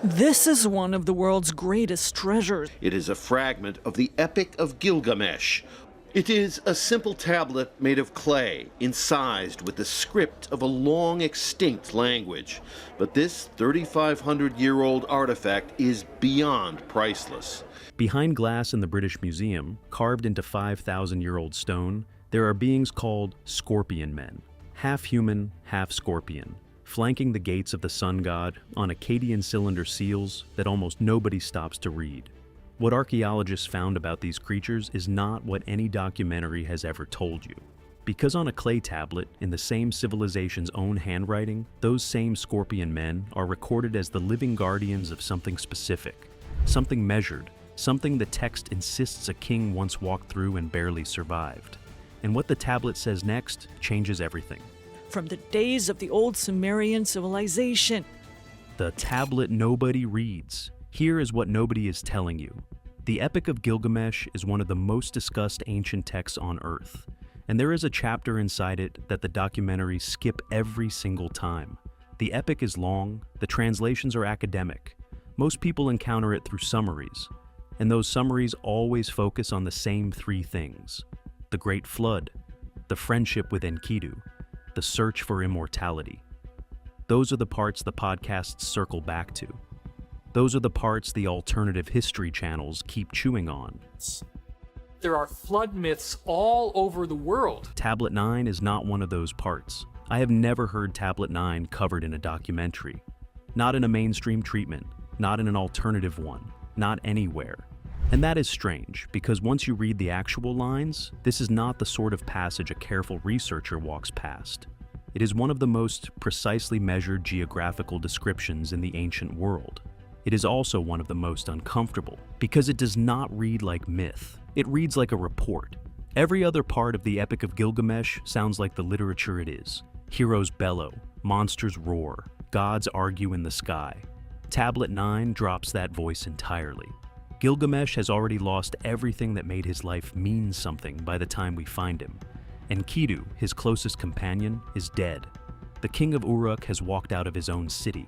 This is one of the world's greatest treasures. It is a fragment of the Epic of Gilgamesh. It is a simple tablet made of clay, incised with the script of a long extinct language. But this 3,500-year-old artifact is beyond priceless. Behind glass in the British Museum, carved into 5,000-year-old stone, there are beings called scorpion men, half human, half scorpion, flanking the gates of the sun god on Akkadian cylinder seals that almost nobody stops to read. What archaeologists found about these creatures is not what any documentary has ever told you. Because on a clay tablet, in the same civilization's own handwriting, those same scorpion men are recorded as the living guardians of something specific, something measured, something the text insists a king once walked through and barely survived. And what the tablet says next changes everything. From the days of the old Sumerian civilization. The tablet nobody reads. Here is what nobody is telling you. The Epic of Gilgamesh is one of the most discussed ancient texts on Earth, and there is a chapter inside it that the documentaries skip every single time. The epic is long, the translations are academic. Most people encounter it through summaries, and those summaries always focus on the same three things: the Great Flood, the friendship with Enkidu, the search for immortality. Those are the parts the podcasts circle back to. Those are the parts the alternative history channels keep chewing on. There are flood myths all over the world. Tablet 9 is not one of those parts. I have never heard Tablet 9 covered in a documentary. Not in a mainstream treatment, not in an alternative one, not anywhere. And that is strange, because once you read the actual lines, this is not the sort of passage a careful researcher walks past. It is one of the most precisely measured geographical descriptions in the ancient world. It is also one of the most uncomfortable, because it does not read like myth. It reads like a report. Every other part of the Epic of Gilgamesh sounds like the literature it is. Heroes bellow, monsters roar, gods argue in the sky. Tablet 9 drops that voice entirely. Gilgamesh has already lost everything that made his life mean something by the time we find him. Enkidu, his closest companion, is dead. The king of Uruk has walked out of his own city.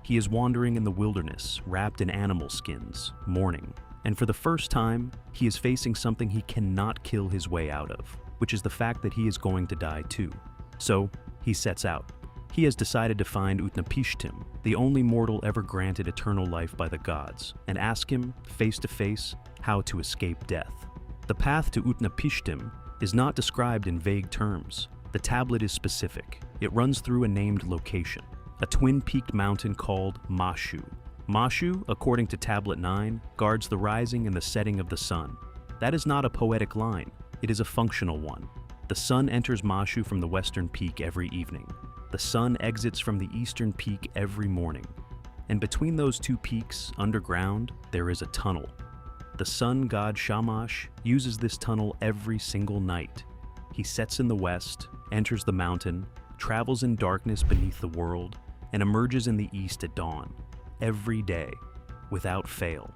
He is wandering in the wilderness, wrapped in animal skins, mourning. And for the first time, he is facing something he cannot kill his way out of, which is the fact that he is going to die too. So, he sets out. He has decided to find Utnapishtim, the only mortal ever granted eternal life by the gods, and ask him, face to face, how to escape death. The path to Utnapishtim is not described in vague terms. The tablet is specific. It runs through a named location, a twin-peaked mountain called Mashu. Mashu, according to Tablet 9, guards the rising and the setting of the sun. That is not a poetic line. It is a functional one. The sun enters Mashu from the western peak every evening. The sun exits from the eastern peak every morning. And between those two peaks, underground, there is a tunnel. The sun god Shamash uses this tunnel every single night. He sets in the west, enters the mountain, travels in darkness beneath the world, and emerges in the east at dawn. Every day, without fail.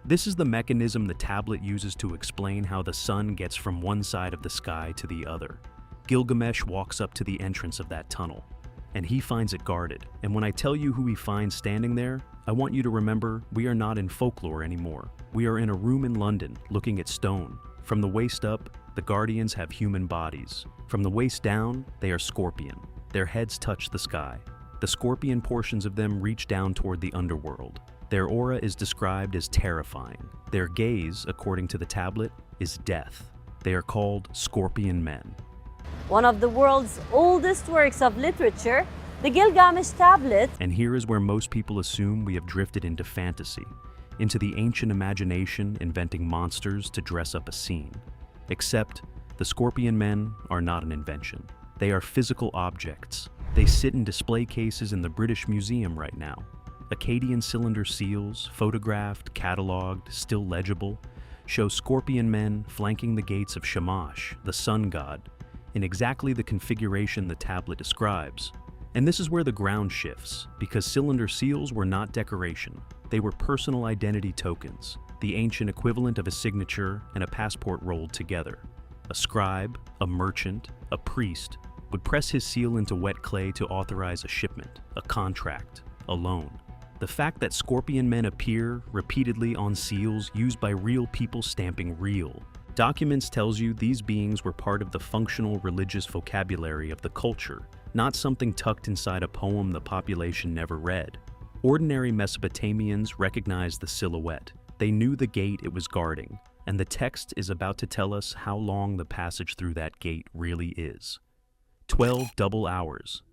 This is the mechanism the tablet uses to explain how the sun gets from one side of the sky to the other. Gilgamesh walks up to the entrance of that tunnel, and he finds it guarded. And when I tell you who he finds standing there, I want you to remember we are not in folklore anymore. We are in a room in London, looking at stone. From the waist up, the guardians have human bodies. From the waist down, they are scorpion. Their heads touch the sky. The scorpion portions of them reach down toward the underworld. Their aura is described as terrifying. Their gaze, according to the tablet, is death. They are called scorpion men. One of the world's oldest works of literature, the Gilgamesh Tablet. And here is where most people assume we have drifted into fantasy, into the ancient imagination inventing monsters to dress up a scene. Except, the scorpion men are not an invention. They are physical objects. They sit in display cases in the British Museum right now. Akkadian cylinder seals, photographed, catalogued, still legible, show scorpion men flanking the gates of Shamash, the sun god, in exactly the configuration the tablet describes. And this is where the ground shifts, because cylinder seals were not decoration. They were personal identity tokens, the ancient equivalent of a signature and a passport rolled together. A scribe, a merchant, a priest would press his seal into wet clay to authorize a shipment, a contract, a loan. The fact that scorpion men appear repeatedly on seals used by real people stamping real. Documents tells you these beings were part of the functional religious vocabulary of the culture, not something tucked inside a poem the population never read. Ordinary Mesopotamians recognized the silhouette. They knew the gate it was guarding, and the text is about to tell us how long the passage through that gate really is. 12 double hours.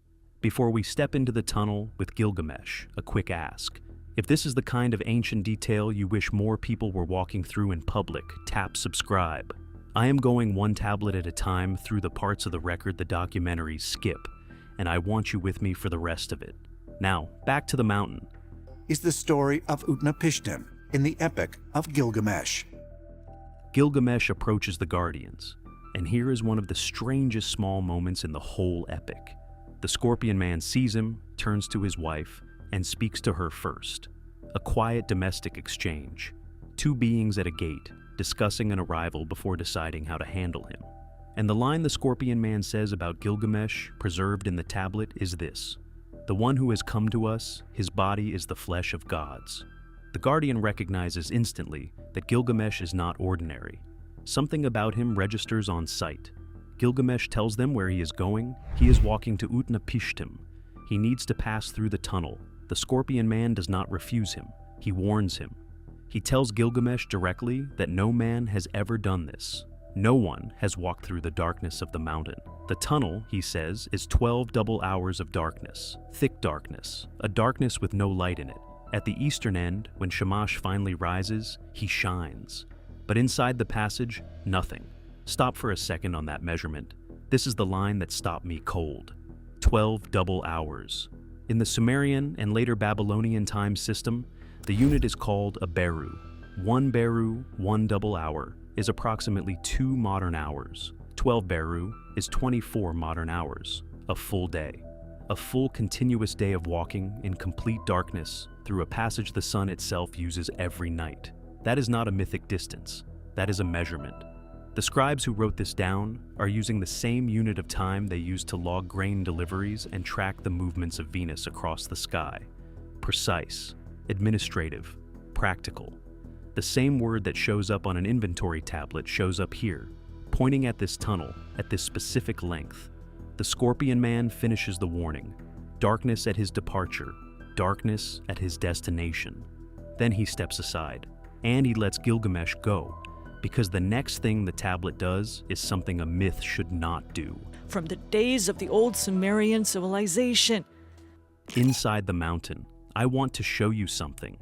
Before we step into the tunnel with Gilgamesh, a quick ask. If this is the kind of ancient detail you wish more people were walking through in public, tap subscribe. I am going one tablet at a time through the parts of the record the documentaries skip, and I want you with me for the rest of it. Now, back to the mountain. Is the story of Utnapishtim in the Epic of Gilgamesh. Gilgamesh approaches the Guardians, and here is one of the strangest small moments in the whole epic. The Scorpion Man sees him, turns to his wife, and speaks to her first. A quiet domestic exchange. Two beings at a gate, discussing an arrival before deciding how to handle him. And the line the Scorpion Man says about Gilgamesh, preserved in the tablet, is this: "The one who has come to us, his body is the flesh of gods." The Guardian recognizes instantly that Gilgamesh is not ordinary. Something about him registers on sight. Gilgamesh tells them where he is going. He is walking to Utnapishtim. He needs to pass through the tunnel. The Scorpion Man does not refuse him. He warns him. He tells Gilgamesh directly that no man has ever done this. No one has walked through the darkness of the mountain. The tunnel, he says, is 12 double hours of darkness, thick darkness, a darkness with no light in it. At the eastern end, when Shamash finally rises, he shines. But inside the passage, nothing. Stop for a second on that measurement. This is the line that stopped me cold. 12 double hours. In the Sumerian and later Babylonian time system, the unit is called a beru. 1 beru, 1 double hour, is approximately 2 modern hours. 12 beru is 24 modern hours, a full day. A full continuous day of walking in complete darkness through a passage the sun itself uses every night. That is not a mythic distance. That is a measurement. The scribes who wrote this down are using the same unit of time they used to log grain deliveries and track the movements of Venus across the sky. Precise, administrative, practical. The same word that shows up on an inventory tablet shows up here, pointing at this tunnel at this specific length. The Scorpion Man finishes the warning. Darkness at his departure, darkness at his destination. Then he steps aside, and he lets Gilgamesh go, because the next thing the tablet does is something a myth should not do. From the days of the old Sumerian civilization. Inside the mountain, I want to show you something.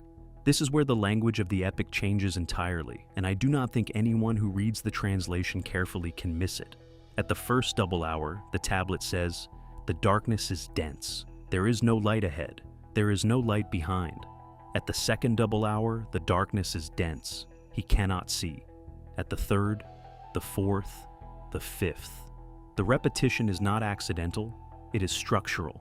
This is where the language of the epic changes entirely, and I do not think anyone who reads the translation carefully can miss it. At the first double hour, the tablet says, "The darkness is dense. There is no light ahead. There is no light behind." At the second double hour, the darkness is dense. He cannot see. At the third, the fourth, the fifth. The repetition is not accidental, it is structural.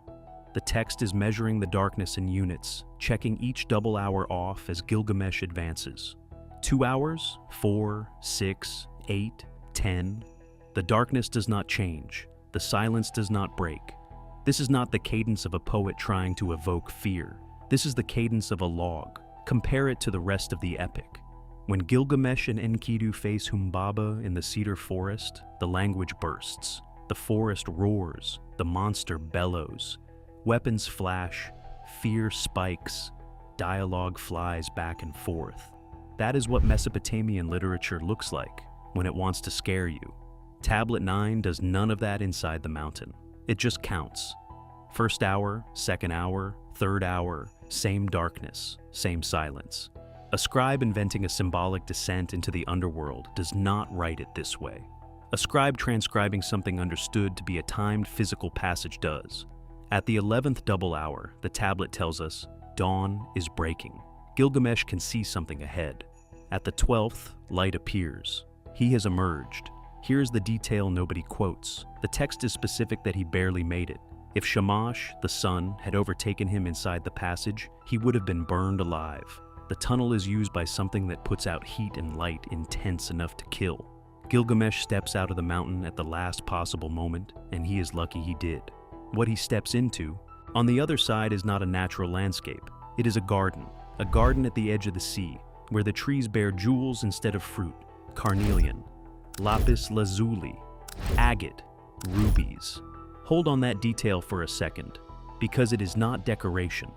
The text is measuring the darkness in units, checking each double hour off as Gilgamesh advances. 2 hours, 4, 6, 8, 10. The darkness does not change, the silence does not break. This is not the cadence of a poet trying to evoke fear. This is the cadence of a log. Compare it to the rest of the epic. When Gilgamesh and Enkidu face Humbaba in the cedar forest, the language bursts. The forest roars, the monster bellows. Weapons flash, fear spikes, dialogue flies back and forth. That is what Mesopotamian literature looks like when it wants to scare you. Tablet 9 does none of that inside the mountain. It just counts. First hour, second hour, third hour, same darkness, same silence. A scribe inventing a symbolic descent into the underworld does not write it this way. A scribe transcribing something understood to be a timed physical passage does. At the 11th double hour, the tablet tells us, dawn is breaking. Gilgamesh can see something ahead. At the 12th, light appears. He has emerged. Here's the detail nobody quotes. The text is specific that he barely made it. If Shamash, the sun, had overtaken him inside the passage, he would have been burned alive. The tunnel is used by something that puts out heat and light intense enough to kill. Gilgamesh steps out of the mountain at the last possible moment, and he is lucky he did. What he steps into, on the other side, is not a natural landscape. It is a garden at the edge of the sea, where the trees bear jewels instead of fruit, carnelian, lapis lazuli, agate, rubies. Hold on that detail for a second, because it is not decoration.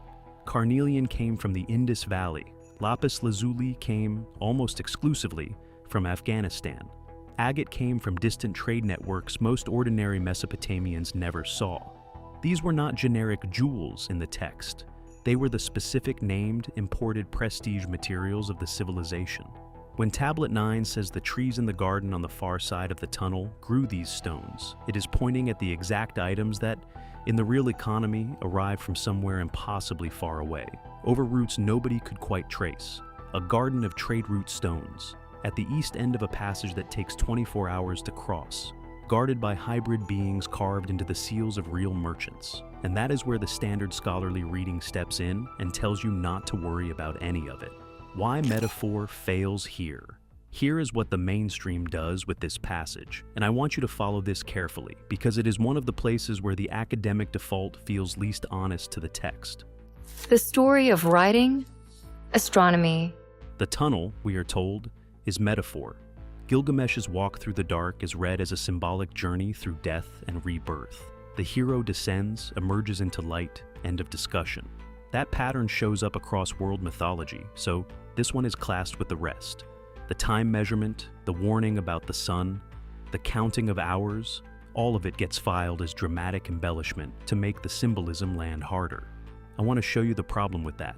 Carnelian came from the Indus Valley. Lapis lazuli came, almost exclusively, from Afghanistan. Agate came from distant trade networks most ordinary Mesopotamians never saw. These were not generic jewels in the text. They were the specific named, imported prestige materials of the civilization. When Tablet 9 says the trees in the garden on the far side of the tunnel grew these stones, it is pointing at the exact items that, in the real economy, arrived from somewhere impossibly far away, over routes nobody could quite trace. A garden of trade route stones, at the east end of a passage that takes 24 hours to cross, guarded by hybrid beings carved into the seals of real merchants. And that is where the standard scholarly reading steps in and tells you not to worry about any of it. Why metaphor fails here? Here is what the mainstream does with this passage, and I want you to follow this carefully, because it is one of the places where the academic default feels least honest to the text. The story of writing, astronomy. The tunnel, we are told, is metaphor. Gilgamesh's walk through the dark is read as a symbolic journey through death and rebirth. The hero descends, emerges into light, end of discussion. That pattern shows up across world mythology, so this one is classed with the rest. The time measurement, the warning about the sun, the counting of hours, all of it gets filed as dramatic embellishment to make the symbolism land harder. I want to show you the problem with that.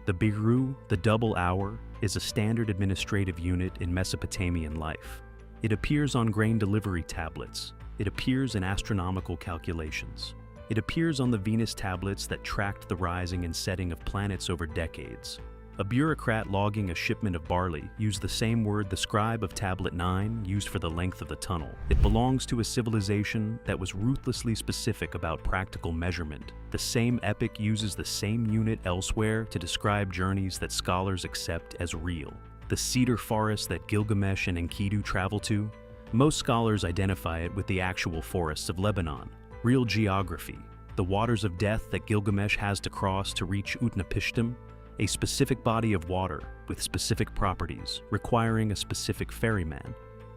The biru, the double hour, is a standard administrative unit in Mesopotamian life. It appears on grain delivery tablets. It appears in astronomical calculations. It appears on the Venus tablets that tracked the rising and setting of planets over decades. A bureaucrat logging a shipment of barley used the same word the scribe of Tablet 9 used for the length of the tunnel. It belongs to a civilization that was ruthlessly specific about practical measurement. The same epic uses the same unit elsewhere to describe journeys that scholars accept as real. The cedar forest that Gilgamesh and Enkidu travel to, most scholars identify it with the actual forests of Lebanon. Real geography, the waters of death that Gilgamesh has to cross to reach Utnapishtim, a specific body of water with specific properties requiring a specific ferryman.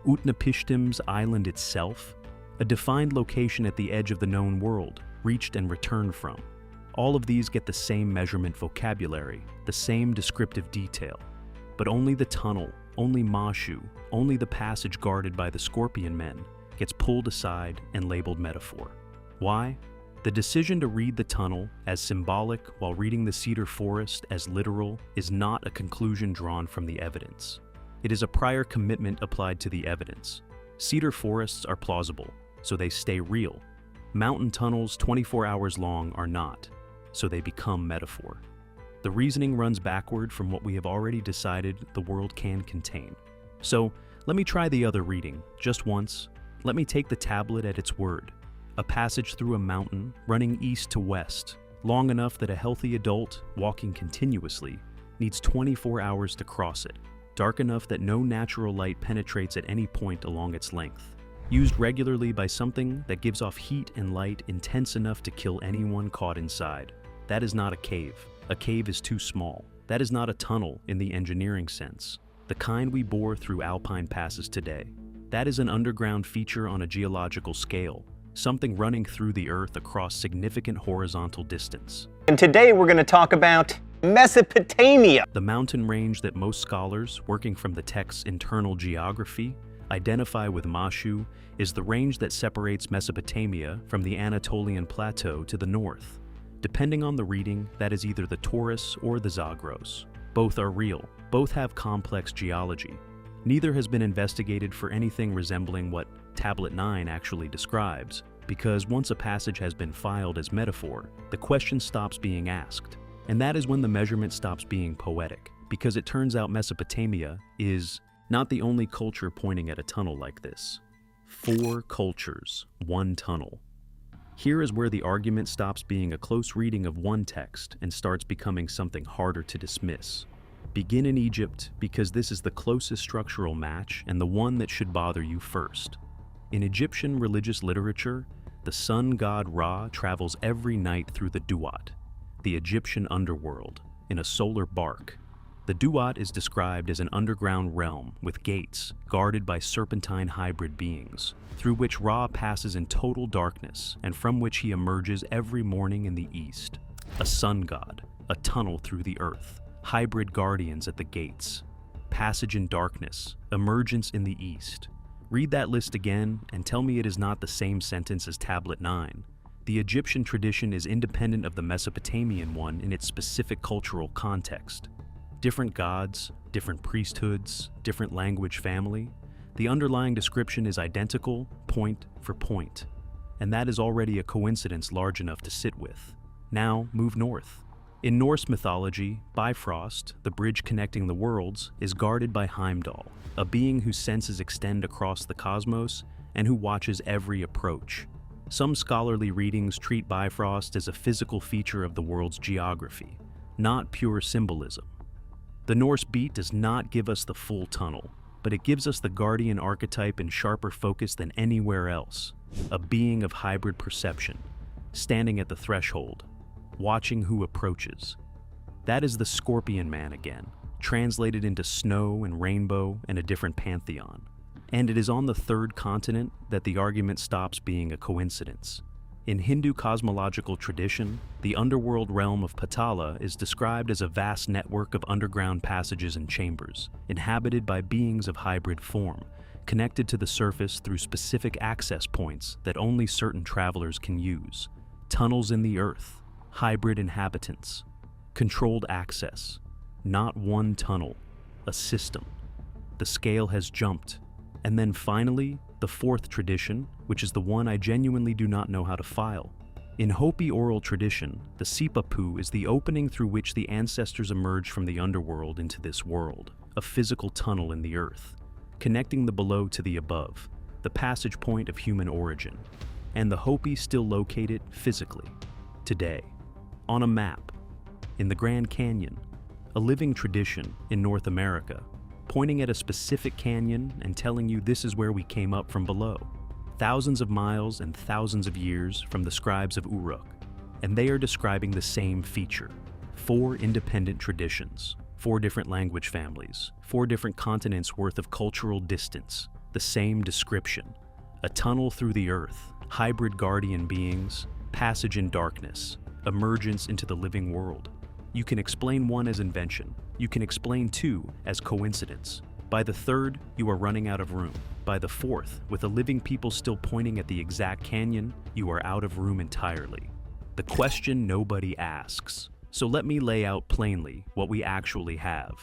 Utnapishtim's island itself, a defined location at the edge of the known world, reached and returned from. All of these get the same measurement vocabulary, the same descriptive detail. But only the tunnel, only Mashu, only the passage guarded by the scorpion men gets pulled aside and labeled metaphor. Why? The decision to read the tunnel as symbolic while reading the cedar forest as literal is not a conclusion drawn from the evidence. It is a prior commitment applied to the evidence. Cedar forests are plausible, so they stay real. Mountain tunnels 24 hours long are not, so they become metaphor. The reasoning runs backward from what we have already decided the world can contain. So, let me try the other reading, just once. Let me take the tablet at its word. A passage through a mountain, running east to west, long enough that a healthy adult, walking continuously, needs 24 hours to cross it, dark enough that no natural light penetrates at any point along its length, used regularly by something that gives off heat and light intense enough to kill anyone caught inside. That is not a cave. A cave is too small. That is not a tunnel in the engineering sense, the kind we bore through alpine passes today. That is an underground feature on a geological scale, something running through the earth across significant horizontal distance. And today we're going to talk about Mesopotamia. The mountain range that most scholars, working from the text's internal geography, identify with Mashu is the range that separates Mesopotamia from the Anatolian plateau to the north. Depending on the reading, that is either the Taurus or the Zagros. Both are real. Both have complex geology. Neither has been investigated for anything resembling what Tablet 9 actually describes, because once a passage has been filed as metaphor, the question stops being asked. And that is when the measurement stops being poetic, because it turns out Mesopotamia is not the only culture pointing at a tunnel like this. 4 cultures, 1 tunnel. Here is where the argument stops being a close reading of one text and starts becoming something harder to dismiss. Begin in Egypt because this is the closest structural match and the one that should bother you first. In Egyptian religious literature, the sun god Ra travels every night through the Duat, the Egyptian underworld, in a solar bark. The Duat is described as an underground realm with gates guarded by serpentine hybrid beings, through which Ra passes in total darkness and from which he emerges every morning in the east. A sun god, a tunnel through the earth, hybrid guardians at the gates, passage in darkness, emergence in the east. Read that list again and tell me it is not the same sentence as Tablet 9. The Egyptian tradition is independent of the Mesopotamian one in its specific cultural context. Different gods, different priesthoods, different language family. The underlying description is identical, point for point. And that is already a coincidence large enough to sit with. Now, move north. In Norse mythology, Bifrost, the bridge connecting the worlds, is guarded by Heimdall, a being whose senses extend across the cosmos and who watches every approach. Some scholarly readings treat Bifrost as a physical feature of the world's geography, not pure symbolism. The Norse beat does not give us the full tunnel, but it gives us the guardian archetype in sharper focus than anywhere else, a being of hybrid perception, standing at the threshold, watching who approaches. That is the Scorpion Man again, translated into snow and rainbow and a different pantheon. And it is on the third continent that the argument stops being a coincidence. In Hindu cosmological tradition, the underworld realm of Patala is described as a vast network of underground passages and chambers, inhabited by beings of hybrid form, connected to the surface through specific access points that only certain travelers can use. Tunnels in the earth, hybrid inhabitants, controlled access, not one tunnel, a system. The scale has jumped. And then finally, the fourth tradition, which is the one I genuinely do not know how to file. In Hopi oral tradition, the Sipapu is the opening through which the ancestors emerge from the underworld into this world, a physical tunnel in the earth, connecting the below to the above, the passage point of human origin. And the Hopi still locate it physically, today, on a map, in the Grand Canyon, a living tradition in North America, pointing at a specific canyon and telling you this is where we came up from below. Thousands of miles and thousands of years from the scribes of Uruk. And they are describing the same feature. 4 independent traditions, 4 different language families, 4 different continents worth of cultural distance, the same description. A tunnel through the earth, hybrid guardian beings, passage in darkness, emergence into the living world. You can explain one as invention. You can explain 2 as coincidence. By the 3rd, you are running out of room. By the 4th, with the living people still pointing at the exact canyon, you are out of room entirely. The question nobody asks. So let me lay out plainly what we actually have.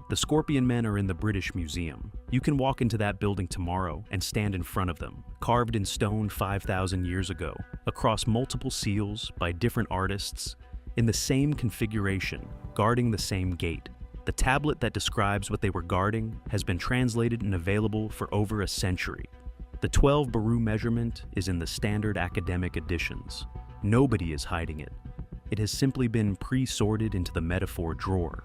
The Scorpion Men are in the British Museum. You can walk into that building tomorrow and stand in front of them, carved in stone 5,000 years ago, across multiple seals by different artists, in the same configuration, guarding the same gate. The tablet that describes what they were guarding has been translated and available for over a century. The 12 Baru measurement is in the standard academic editions. Nobody is hiding it. It has simply been pre-sorted into the metaphor drawer.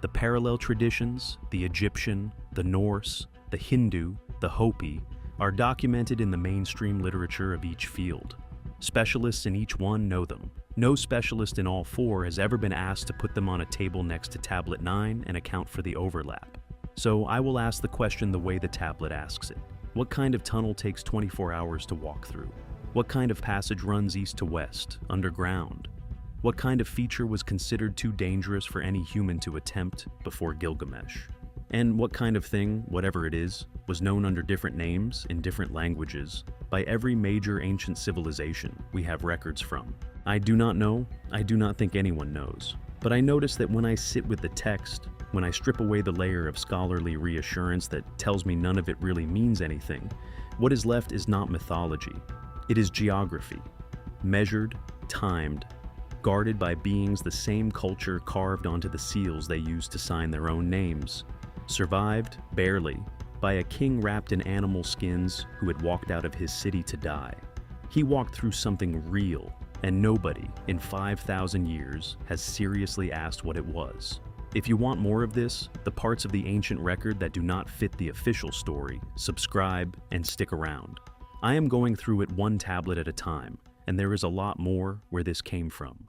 The parallel traditions, the Egyptian, the Norse, the Hindu, the Hopi, are documented in the mainstream literature of each field. Specialists in each one know them. No specialist in all 4 has ever been asked to put them on a table next to Tablet 9 and account for the overlap. So I will ask the question the way the tablet asks it. What kind of tunnel takes 24 hours to walk through? What kind of passage runs east to west, underground? What kind of feature was considered too dangerous for any human to attempt before Gilgamesh? And what kind of thing, whatever it is, was known under different names in different languages by every major ancient civilization we have records from? I do not know. I do not think anyone knows. But I notice that when I sit with the text, when I strip away the layer of scholarly reassurance that tells me none of it really means anything, what is left is not mythology. It is geography. Measured, timed, guarded by beings the same culture carved onto the seals they used to sign their own names. Survived, barely, by a king wrapped in animal skins who had walked out of his city to die. He walked through something real, and nobody in 5,000 years has seriously asked what it was. If you want more of this, the parts of the ancient record that do not fit the official story, subscribe and stick around. I am going through it one tablet at a time, and there is a lot more where this came from.